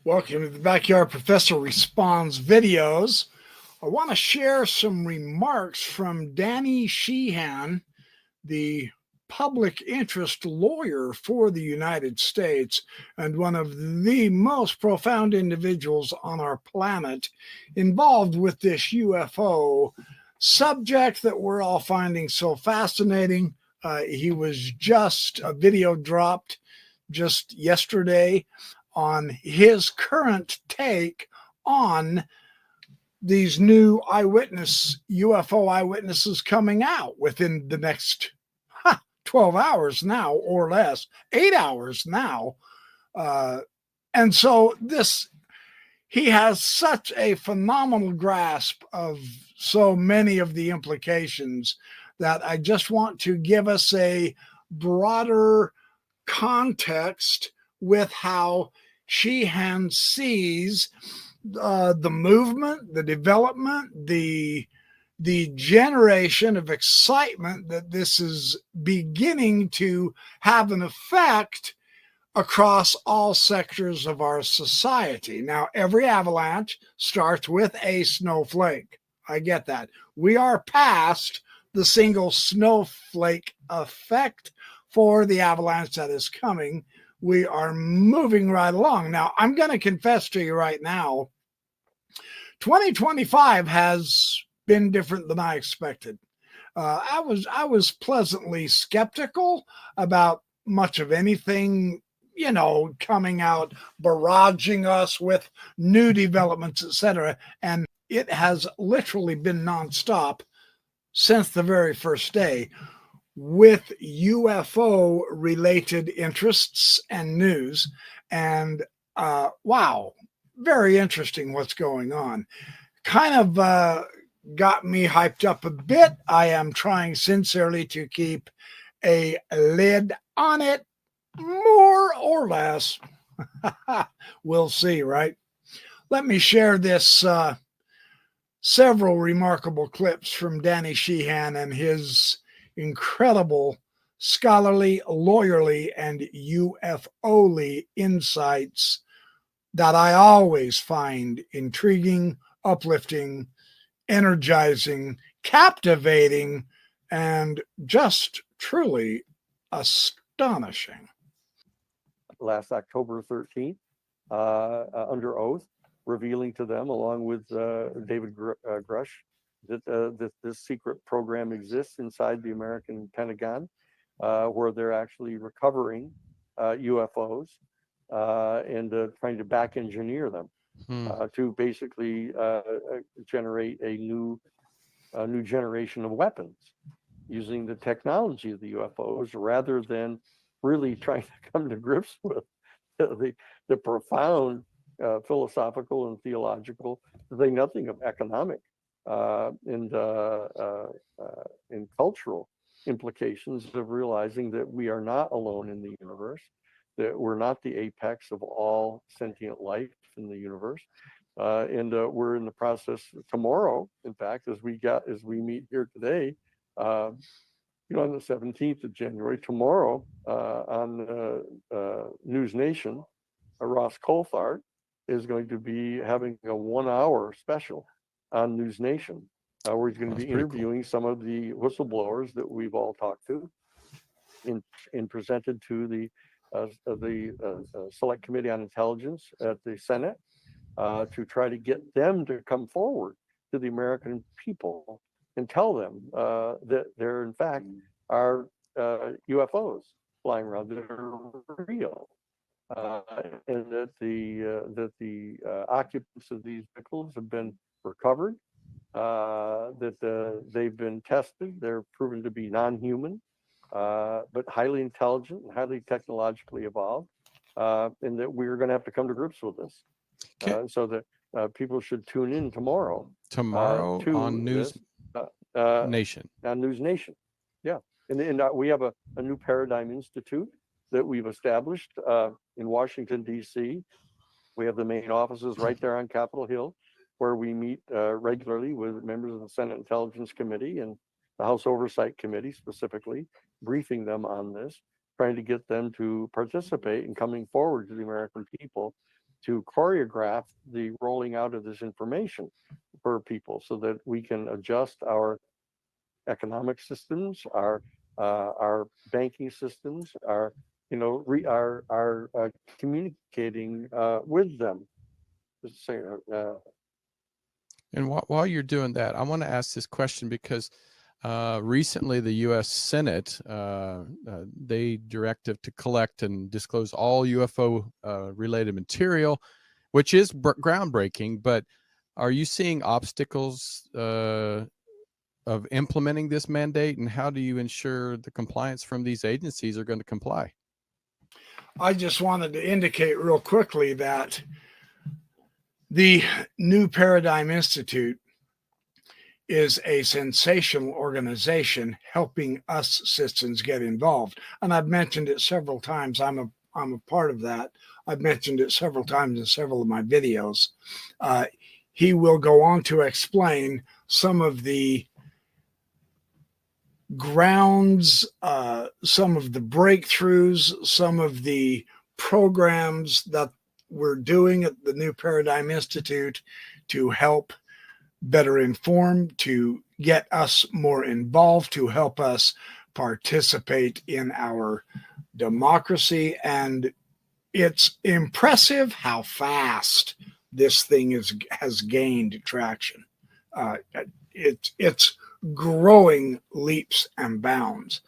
Welcome to the Backyard Professor Responds videos. I want to share some remarks from Danny Sheehan, the public interest lawyer for the United States and one of the most profound individuals on our planet involved with this UFO subject that we're all finding so fascinating. He was just a video dropped just yesterday on his current take on these new UFO eyewitnesses coming out within the next 12 hours now or less, 8 hours now. And so he has such a phenomenal grasp of so many of the implications that I just want to give us a broader context with how Sheehan sees the movement, the development, the generation of excitement that this is beginning to have an effect across all sectors of our society. Now, every avalanche starts with a snowflake. I get that. We are past the single snowflake effect for the avalanche that is coming. We are moving right along. Now, I'm going to confess to you right now, 2025 has been different than I expected. I was pleasantly skeptical about much of anything, coming out, barraging us with new developments, etc. And it has literally been nonstop since the very first day, with UFO related interests and news. And wow, very interesting what's going on. Kind of got me hyped up a bit. I am trying sincerely to keep a lid on it, more or less. We'll see, right? Let me share this several remarkable clips from Danny Sheehan and his incredible scholarly, lawyerly, and UFO-ly insights that I always find intriguing, uplifting, energizing, captivating, and just truly astonishing. Last October 13th, under oath, revealing to them, along with David Grush, that this secret program exists inside the American Pentagon, where they're actually recovering UFOs and trying to back engineer them to basically generate a new generation of weapons using the technology of the UFOs, rather than really trying to come to grips with the profound philosophical and theological, to say nothing of economic and cultural implications of realizing that we are not alone in the universe, that we're not the apex of all sentient life in the universe. And we're in the process tomorrow, in fact, as we meet here today, on the 17th of January, tomorrow, on News Nation, Ross Coulthart is going to be having a 1-hour special on News Nation, where he's going to be interviewing some of the whistleblowers that we've all talked to and presented to the Select Committee on Intelligence at the Senate, to try to get them to come forward to the American people and tell them that there, in fact, are UFOs flying around that are real, and that the occupants of these vehicles have been recovered, that they've been tested, they're proven to be non-human, but highly intelligent and highly technologically evolved, and that we're going to have to come to grips with this. So that people should tune in tomorrow. On News Nation. On News Nation, yeah. And we have a new Paradigm Institute that we've established in Washington, D.C. We have the main offices right there on Capitol Hill, where we meet regularly with members of the Senate Intelligence Committee and the House Oversight Committee, specifically, briefing them on this, trying to get them to participate in coming forward to the American people to choreograph the rolling out of this information for people so that we can adjust our economic systems, our banking systems, our communicating with them. And while you're doing that, I want to ask this question because recently the U.S. Senate, they directive to collect and disclose all UFO related material, which is groundbreaking. But are you seeing obstacles of implementing this mandate, and how do you ensure the compliance from these agencies are going to comply? I just wanted to indicate real quickly that the New Paradigm Institute is a sensational organization helping us citizens get involved. And I've mentioned it several times. I'm a part of that. I've mentioned it several times in several of my videos. He will go on to explain some of the grounds, some of the breakthroughs, some of the programs that we're doing at the New Paradigm Institute to help better inform, to get us more involved, to help us participate in our democracy. And it's impressive how fast this thing has gained traction. It's growing leaps and bounds.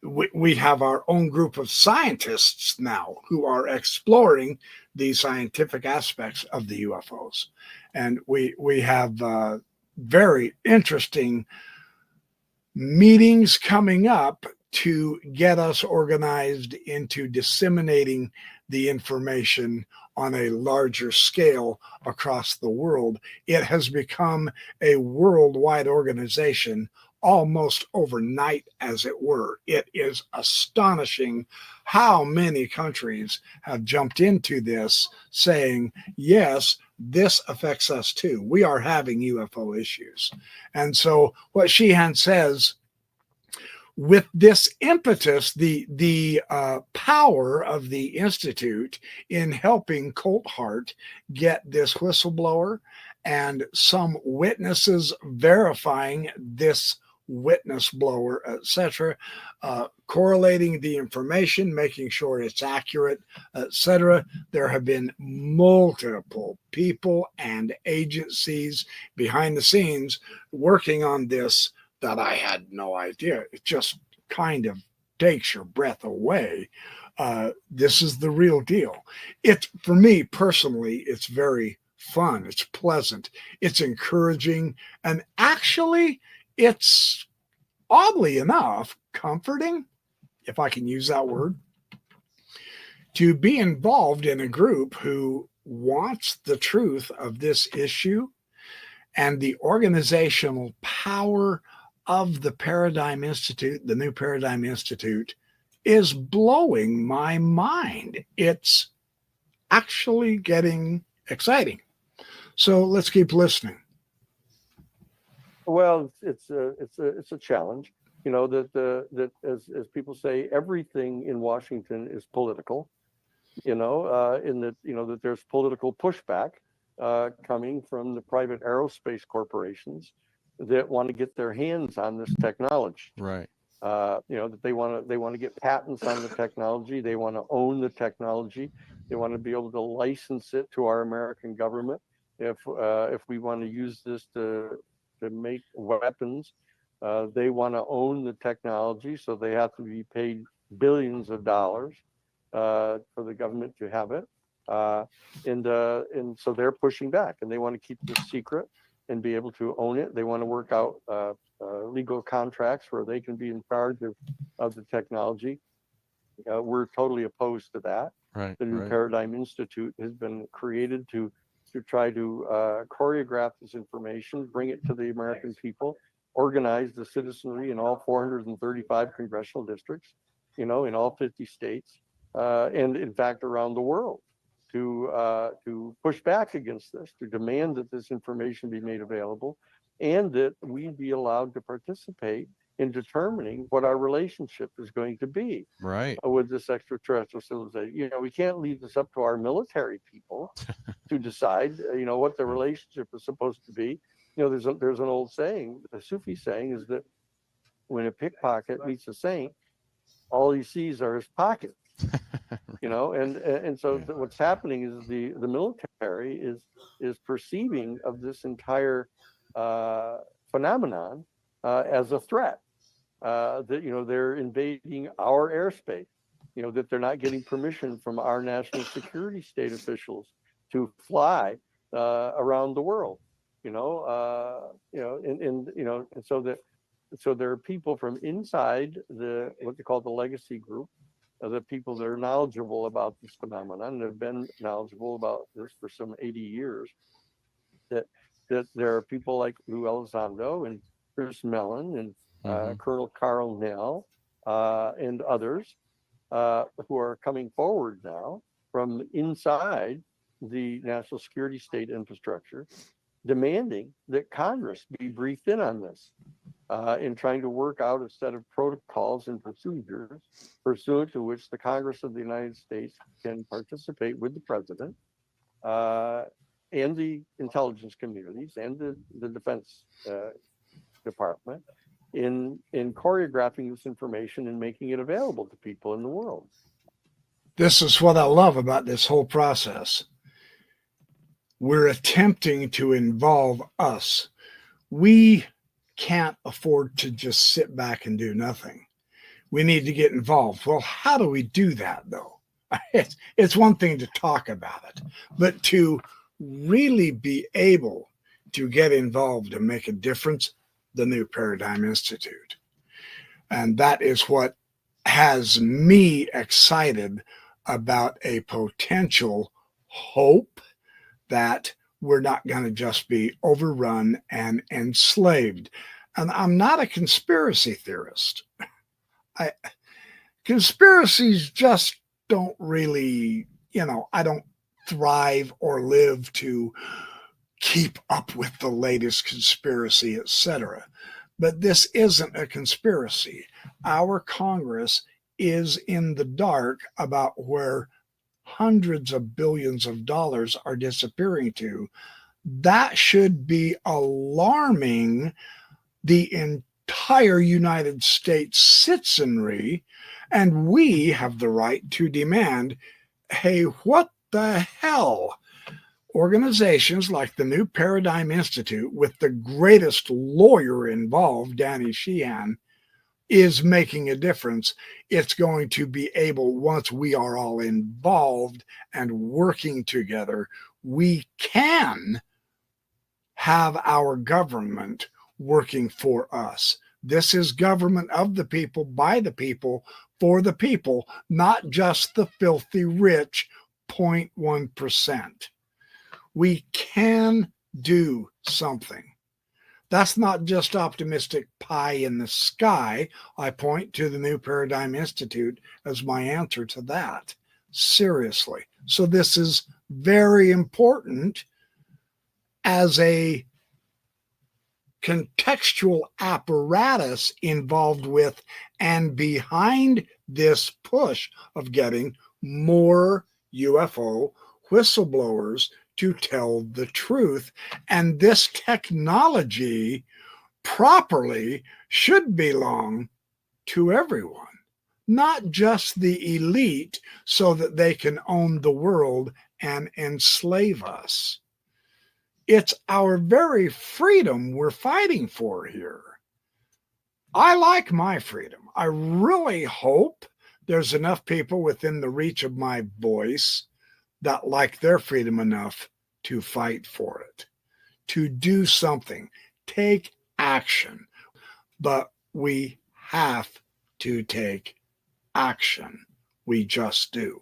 We have our own group of scientists now who are exploring the scientific aspects of the UFOs. And we have very interesting meetings coming up to get us organized into disseminating the information on a larger scale across the world. It has become a worldwide organization almost overnight, as it were. It is astonishing how many countries have jumped into this, saying, yes, this affects us too. We are having UFO issues. And so what Sheehan says, with this impetus, the power of the Institute in helping Coulthart get this whistleblower and some witnesses verifying this witness blower, etc., correlating the information, making sure it's accurate, etc. There have been multiple people and agencies behind the scenes working on this that I had no idea. It just kind of takes your breath away. This is the real deal. For me personally, it's very fun. It's pleasant. It's encouraging. And actually, it's oddly enough comforting, if I can use that word, to be involved in a group who wants the truth of this issue, and the organizational power of the Paradigm Institute, the New Paradigm Institute, is blowing my mind. It's actually getting exciting. So let's keep listening. Well, it's a challenge, that as people say, everything in Washington is political, in that, that there's political pushback coming from the private aerospace corporations that want to get their hands on this technology. Right. That they want to get patents on the technology. They want to own the technology. They want to be able to license it to our American government. If we want to use this to make weapons, they want to own the technology, so they have to be paid billions of dollars for the government to have it. And so they're pushing back, and they want to keep this secret and be able to own it. They want to work out legal contracts where they can be in charge of the technology. We're totally opposed to that. Right. The New Paradigm Institute has been created to try to choreograph this information, bring it to the American people, organize the citizenry in all 435 congressional districts, in all 50 states, and in fact around the world, to push back against this, to demand that this information be made available, and that we be allowed to participate in determining what our relationship is going to be Right. with this extraterrestrial civilization. You know, we can't leave this up to our military people to decide, what the relationship is supposed to be. You know, there's an old saying, the Sufi saying is that when a pickpocket meets a saint, all he sees are his pockets. And so Yeah. what's happening is the military is perceiving of this entire phenomenon as a threat. That they're invading our airspace. That they're not getting permission from our national security state officials to fly around the world. So there are people from inside what they call the legacy group, the people that are knowledgeable about this phenomenon and have been knowledgeable about this for some 80 years. That there are people like Lou Elizondo and Chris Mellon and Colonel Carl Nell and others who are coming forward now from inside the national security state infrastructure, demanding that Congress be briefed in on this in trying to work out a set of protocols and procedures pursuant to which the Congress of the United States can participate with the president and the intelligence communities and the defense department in choreographing this information and making it available to people in the world. This is what I love about this whole process. We're attempting to involve us. We can't afford to just sit back and do nothing. We need to get involved. Well, how do we do that, though? It's one thing to talk about it, but to really be able to get involved and make a difference, the New Paradigm Institute. And that is what has me excited about a potential hope that we're not going to just be overrun and enslaved. And I'm not a conspiracy theorist. Conspiracies just don't really, I don't thrive or live to keep up with the latest conspiracy, etc. But this isn't a conspiracy. Our Congress is in the dark about where hundreds of billions of dollars are disappearing to. That should be alarming the entire United States citizenry, and we have the right to demand, hey, what the hell? Organizations like the New Paradigm Institute, with the greatest lawyer involved, Danny Sheehan, is making a difference. It's going to be able, once we are all involved and working together, we can have our government working for us. This is government of the people, by the people, for the people, not just the filthy rich 0.1%. We can do something. That's not just optimistic pie in the sky. I point to the New Paradigm Institute as my answer to that. Seriously. So this is very important as a contextual apparatus involved with and behind this push of getting more UFO whistleblowers to tell the truth. And this technology properly should belong to everyone, not just the elite so that they can own the world and enslave us. It's our very freedom we're fighting for here. I like my freedom. I really hope there's enough people within the reach of my voice that like their freedom enough to fight for it, to do something, take action. But we have to take action. We just do.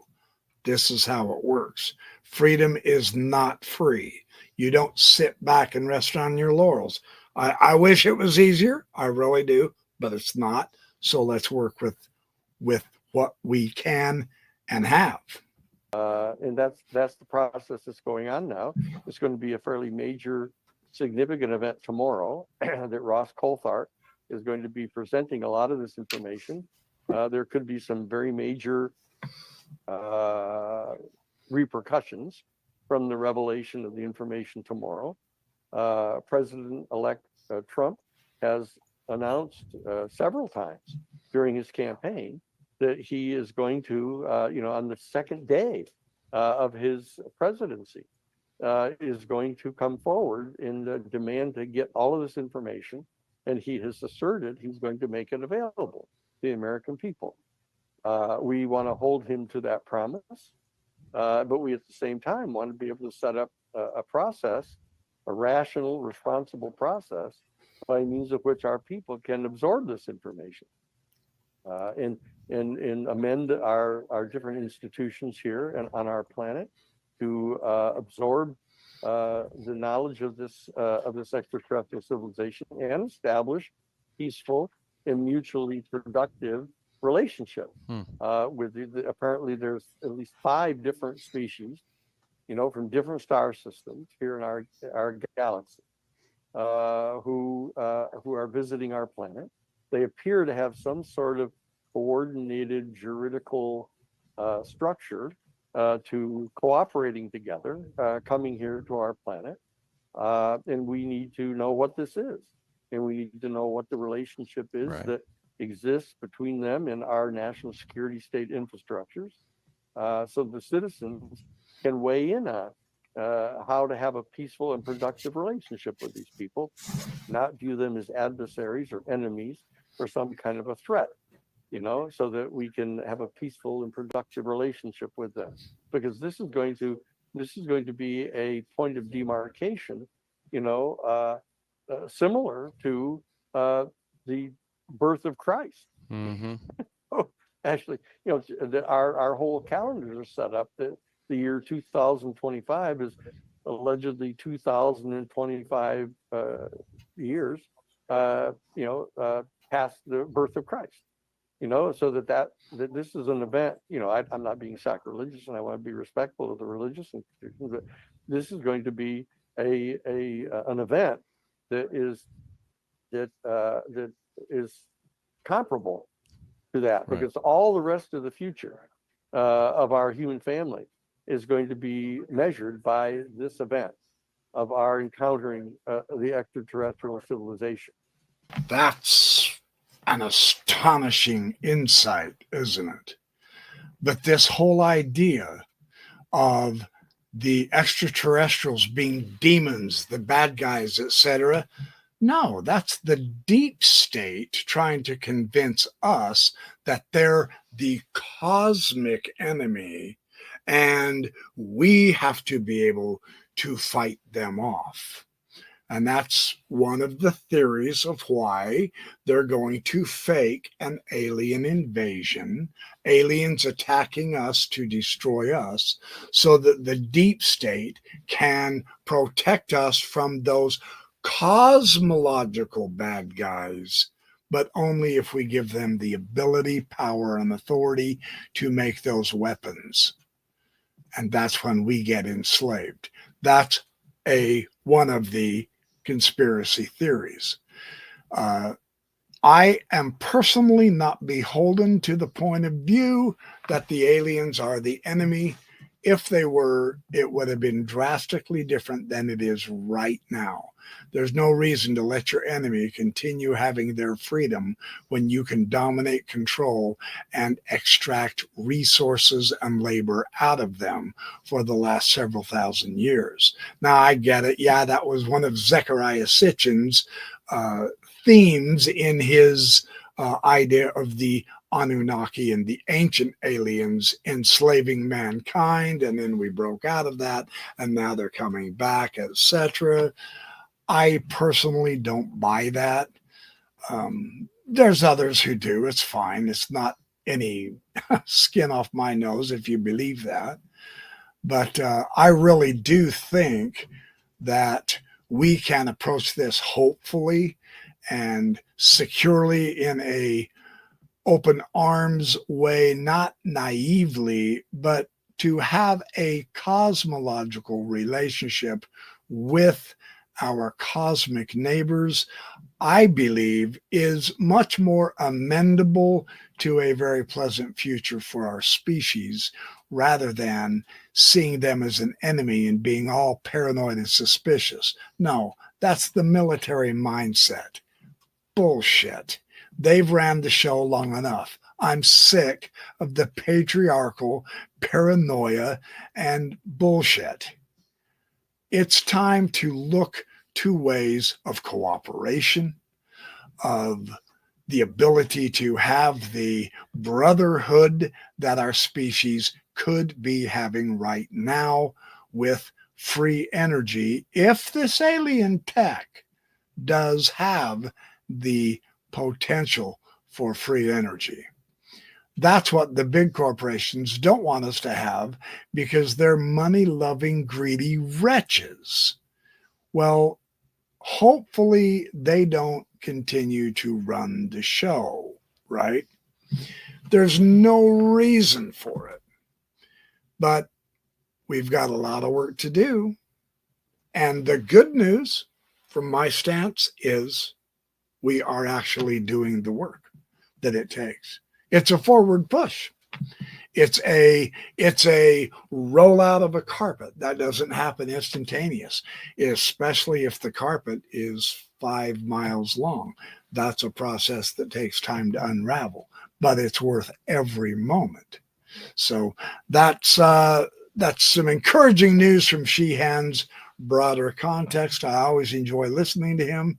This is how it works. Freedom is not free. You don't sit back and rest on your laurels. I wish it was easier. I really do, but it's not. So let's work with what we can and have. And that's the process that's going on now. It's going to be a fairly major, significant event tomorrow that Ross Coulthart is going to be presenting a lot of this information. There could be some very major repercussions from the revelation of the information tomorrow. President-elect Trump has announced several times during his campaign that he is going to, on the second day of his presidency, is going to come forward and demand to get all of this information. And he has asserted he's going to make it available to the American people. We want to hold him to that promise, but we at the same time want to be able to set up a process, a rational, responsible process by means of which our people can absorb this information and amend our different institutions here and on our planet to absorb the knowledge of this extraterrestrial civilization and establish peaceful and mutually productive relationship with apparently there's at least 5 different species, from different star systems here in our galaxy, who are visiting our planet. They appear to have some sort of coordinated juridical structure to cooperating together, coming here to our planet. And we need to know what this is. And we need to know what the relationship is that exists between them and our national security state infrastructures. So the citizens can weigh in on how to have a peaceful and productive relationship with these people, not view them as adversaries or enemies or some kind of a threat, so that we can have a peaceful and productive relationship with them. Because this is going to be a point of demarcation, similar to the birth of Christ. Mm-hmm. Actually, our whole calendars are set up that the year 2025 is allegedly 2025 years, past the birth of Christ. So that this is an event. I'm not being sacrilegious, and I want to be respectful of the religious institutions, but this is going to be an event that is comparable to that, because all the rest of the future of our human family is going to be measured by this event of our encountering the extraterrestrial civilization. That's an astonishing insight, isn't it? But this whole idea of the extraterrestrials being demons, the bad guys, etc. No, that's the deep state trying to convince us that they're the cosmic enemy and we have to be able to fight them off. And that's one of the theories of why they're going to fake an alien invasion, aliens attacking us to destroy us, so that the deep state can protect us from those cosmological bad guys, but only if we give them the ability, power, and authority to make those weapons. And that's when we get enslaved. That's one of the conspiracy theories. I am personally not beholden to the point of view that the aliens are the enemy. If they were, it would have been drastically different than it is right now. There's no reason to let your enemy continue having their freedom when you can dominate, control, and extract resources and labor out of them for the last several thousand years. Now, I get it. Yeah, that was one of Zecharia Sitchin's themes in his idea of the Anunnaki and the ancient aliens enslaving mankind, and then we broke out of that, and now they're coming back, etc. I personally don't buy that. There's others who do. It's fine. It's not any skin off my nose if you believe that. But I really do think that we can approach this hopefully and securely in a open arms way, not naively, but to have a cosmological relationship with our cosmic neighbors. I believe, is much more amendable to a very pleasant future for our species, rather than seeing them as an enemy and being all paranoid and suspicious. No, that's the military mindset. Bullshit. They've ran the show long enough. I'm sick of the patriarchal paranoia and bullshit. It's time to look to ways of cooperation, of the ability to have the brotherhood that our species could be having right now with free energy, if this alien tech does have the potential for free energy. That's what the big corporations don't want us to have, because they're money-loving, greedy wretches. Well, hopefully they don't continue to run the show, right? There's no reason for it. But we've got a lot of work to do. And the good news from my stance is we are actually doing the work that it takes. It's a forward push. It's a rollout of a carpet. That doesn't happen instantaneous, especially if the carpet is 5 miles long. That's a process that takes time to unravel, but it's worth every moment. So that's some encouraging news from Sheehan's broader context. I always enjoy listening to him.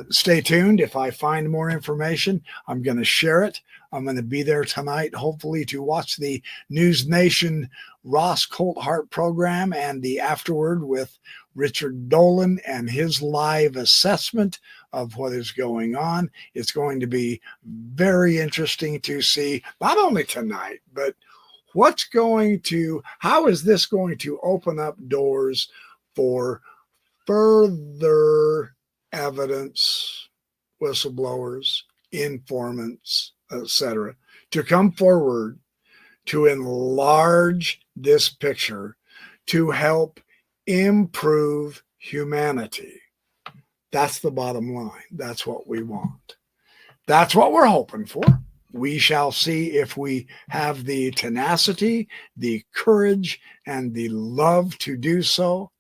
Stay tuned. If I find more information, I'm going to share it. I'm going to be there tonight, hopefully, to watch the News Nation Ross Coulthart program and the afterward with Richard Dolan and his live assessment of what is going on. It's going to be very interesting to see, not only tonight, but how is this going to open up doors for further evidence, whistleblowers, informants, etc., to come forward to enlarge this picture to help improve humanity. That's the bottom line. That's what we want. That's what we're hoping for. We shall see if we have the tenacity, the courage, and the love to do so.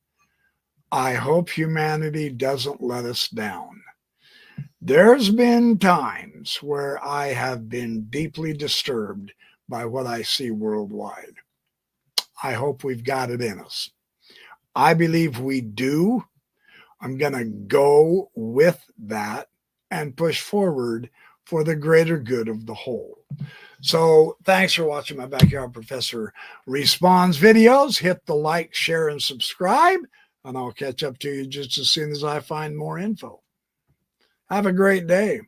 I hope humanity doesn't let us down. There's been times where I have been deeply disturbed by what I see worldwide. I hope we've got it in us. I believe we do. I'm going to go with that and push forward for the greater good of the whole. So thanks for watching my Backyard Professor Responds videos. Hit the like, share, and subscribe, and I'll catch up to you just as soon as I find more info. Have a great day.